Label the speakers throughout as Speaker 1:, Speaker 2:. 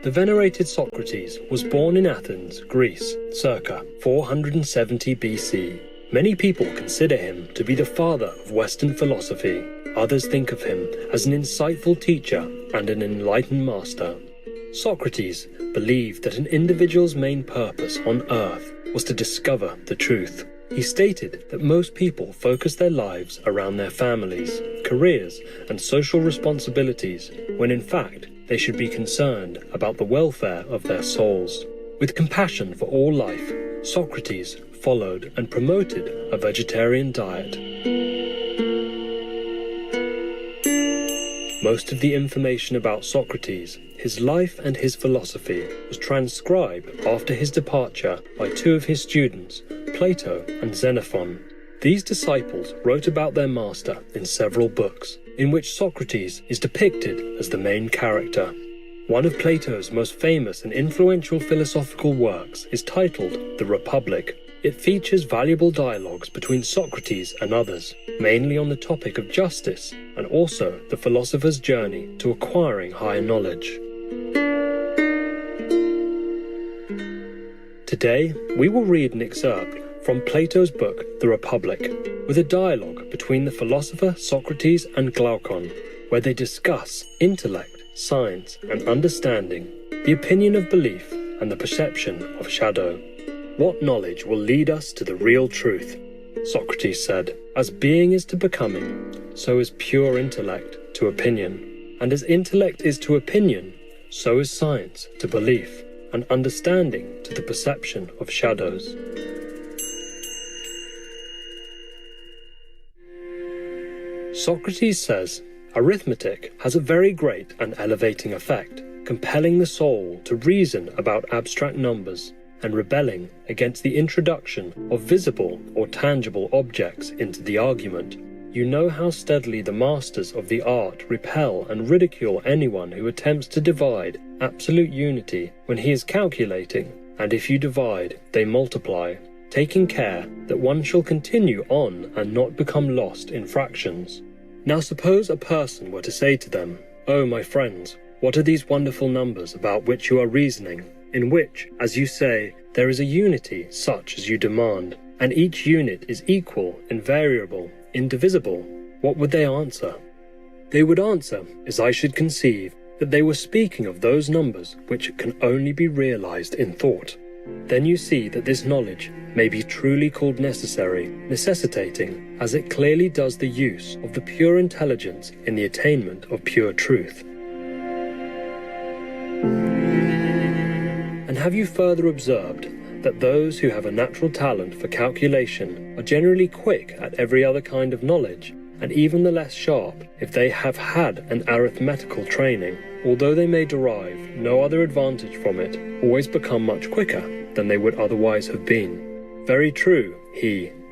Speaker 1: The venerated Socrates was born in Athens, Greece, circa 470 BC. Many people consider him to be the father of Western philosophy. Others think of him as an insightful teacher and an enlightened master. Socrates believed that an individual's main purpose on earth was to discover the truth. He stated that most people focus their lives around their families, careers, and social responsibilities, when in fact they should be concerned about the welfare of their souls. With compassion for all life, Socrates followed and promoted a vegetarian diet. Most of the information about Socrates, his life and his philosophy, was transcribed after his departure by two of his students, Plato and Xenophon. These disciples wrote about their master in several books, in which Socrates is depicted as the main character. One of Plato's most famous and influential philosophical works is titled The Republic. It features valuable dialogues between Socrates and others, mainly on the topic of justice and also the philosopher's journey to acquiring higher knowledge. Today, we will read an excerpt from Plato's book The Republic, with a dialogue between the philosopher Socrates and Glaucon, where they discuss intellect, science, and understanding, the opinion of belief, and the perception of shadow. What knowledge will lead us to the real truth? Socrates said, as being is to becoming, so is pure intellect to opinion. And as intellect is to opinion, so is science to belief, and understanding to the perception of shadows. Socrates says, arithmetic has a very great and elevating effect, compelling the soul to reason about abstract numbers and rebelling against the introduction of visible or tangible objects into the argument. You know how steadily the masters of the art repel and ridicule anyone who attempts to divide absolute unity when he is calculating, and if you divide, they multiply, taking care that one shall continue on and not become lost in fractions. Now suppose a person were to say to them, "Oh, my friends, what are these wonderful numbers about which you are reasoning, in which, as you say, there is a unity such as you demand, and each unit is equal, invariable, indivisible?" What would they answer? They would answer, as I should conceive, that they were speaking of those numbers which can only be realized in thought. Then you see that this knowledge may be truly called necessary, necessitating, as it clearly does the use of the pure intelligence in the attainment of pure truth. And have you further observed that those who have a natural talent for calculation are generally quick at every other kind of knowledge, and even the less sharp if they have had an arithmetical training, although they may derive no other advantage from it, always become much quicker than they would otherwise have been? Very true,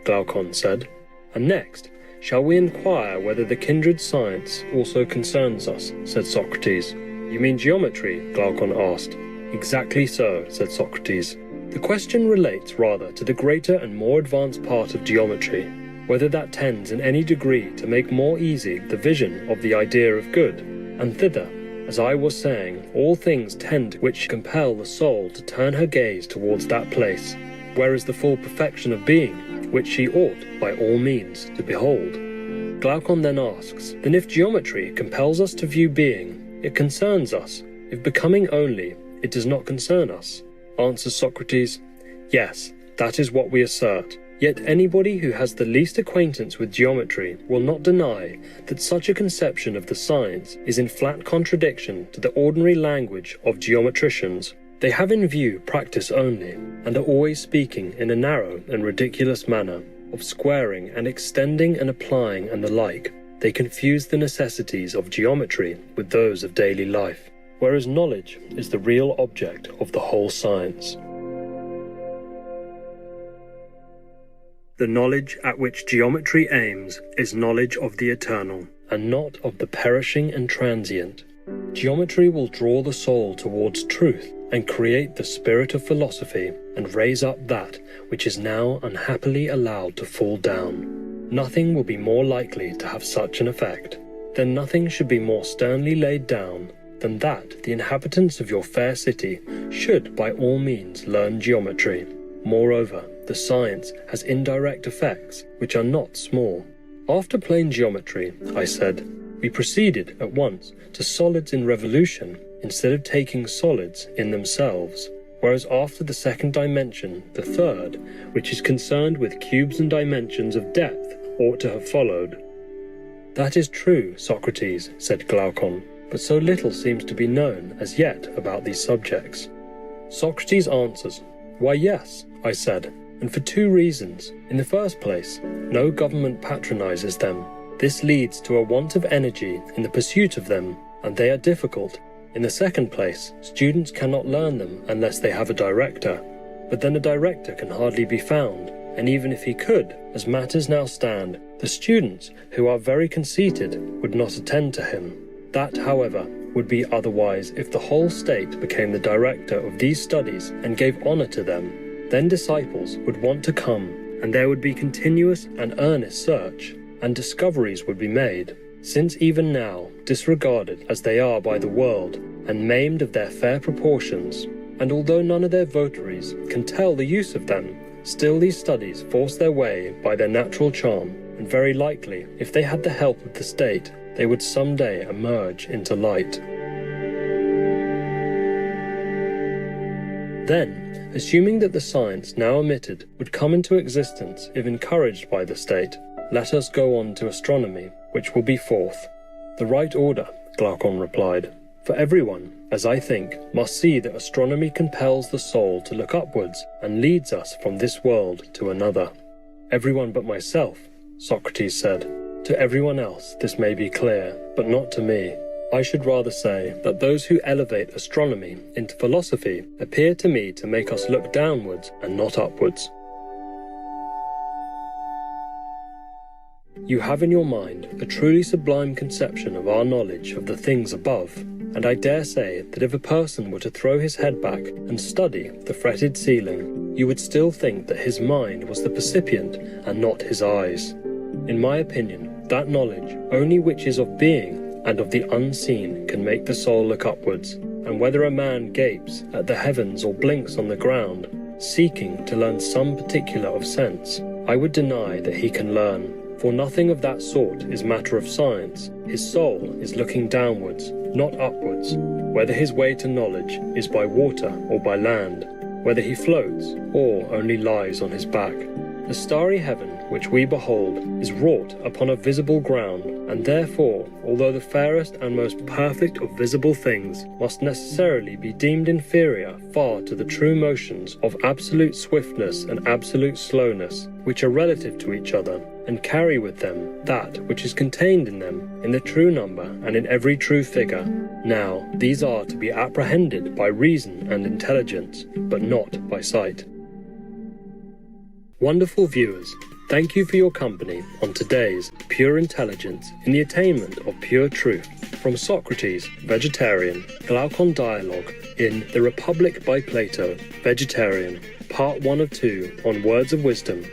Speaker 1: Glaucon said. And next, shall we inquire whether the kindred science also concerns us, said Socrates. You mean geometry? Glaucon asked. Exactly so, said Socrates. The question relates rather to the greater and more advanced part of geometry, whether that tends in any degree to make more easy the vision of the idea of good, and thither, as I was saying, all things tend which compel the soul to turn her gaze towards that place, whereas the full perfection of being, which she ought by all means to behold. Glaucon then asks, then if geometry compels us to view being, it concerns us, if becoming only, it does not concern us? Answers Socrates, yes, that is what we assert. Yet anybody who has the least acquaintance with geometry will not deny that such a conception of the science is in flat contradiction to the ordinary language of geometricians. They have in view practice only, and are always speaking in a narrow and ridiculous manner, of squaring and extending and applying and the like. They confuse the necessities of geometry with those of daily life, whereas knowledge is the real object of the whole science. The knowledge at which geometry aims is knowledge of the eternal, and not of the perishing and transient. Geometry will draw the soul towards truth, and create the spirit of philosophy, and raise up that which is now unhappily allowed to fall down. Nothing will be more likely to have such an effect. Then nothing should be more sternly laid down than that the inhabitants of your fair city should by all means learn geometry. Moreover, the science has indirect effects which are not small. After plain geometry, I said, we proceeded at once to solids in revolution instead of taking solids in themselves, whereas after the second dimension, the third, which is concerned with cubes and dimensions of depth, ought to have followed. That is true, Socrates, said Glaucon, but so little seems to be known as yet about these subjects. Socrates answers, why yes, I said, and for two reasons. In the first place, no government patronizes them. This leads to a want of energy in the pursuit of them, and they are difficult. In the second place, students cannot learn them unless they have a director. But then a director can hardly be found, and even if he could, as matters now stand, the students, who are very conceited, would not attend to him. That, however, would be otherwise if the whole state became the director of these studies and gave honor to them. Then disciples would want to come, and there would be continuous and earnest search, and discoveries would be made, since even now, disregarded as they are by the world, and maimed of their fair proportions, and although none of their votaries can tell the use of them, still these studies force their way by their natural charm, and very likely, if they had the help of the state, they would some day emerge into light. Then, assuming that the science now omitted would come into existence if encouraged by the state, let us go on to astronomy, which will be fourth. The right order, Glaucon replied. For everyone, as I think, must see that astronomy compels the soul to look upwards and leads us from this world to another. Everyone but myself, Socrates said. To everyone else this may be clear, but not to me. I should rather say that those who elevate astronomy into philosophy appear to me to make us look downwards and not upwards. You have in your mind a truly sublime conception of our knowledge of the things above, and I dare say that if a person were to throw his head back and study the fretted ceiling, you would still think that his mind was the percipient and not his eyes. In my opinion, that knowledge only which is of being and of the unseen can make the soul look upwards, and whether a man gapes at the heavens or blinks on the ground, seeking to learn some particular of sense, I would deny that he can learn. For nothing of that sort is matter of science. His soul is looking downwards, not upwards, whether his way to knowledge is by water or by land, whether he floats or only lies on his back. The starry heaven which we behold is wrought upon a visible ground, and therefore, although the fairest and most perfect of visible things must necessarily be deemed inferior far to the true motions of absolute swiftness and absolute slowness, which are relative to each other, and carry with them that which is contained in them, in the true number and in every true figure. Now, these are to be apprehended by reason and intelligence, but not by sight. Wonderful viewers, thank you for your company on today's Pure Intelligence in the Attainment of Pure Truth from Socrates, Vegetarian, Glaucon Dialogue in The Republic by Plato, Vegetarian, Part 1 of 2 on Words of Wisdom,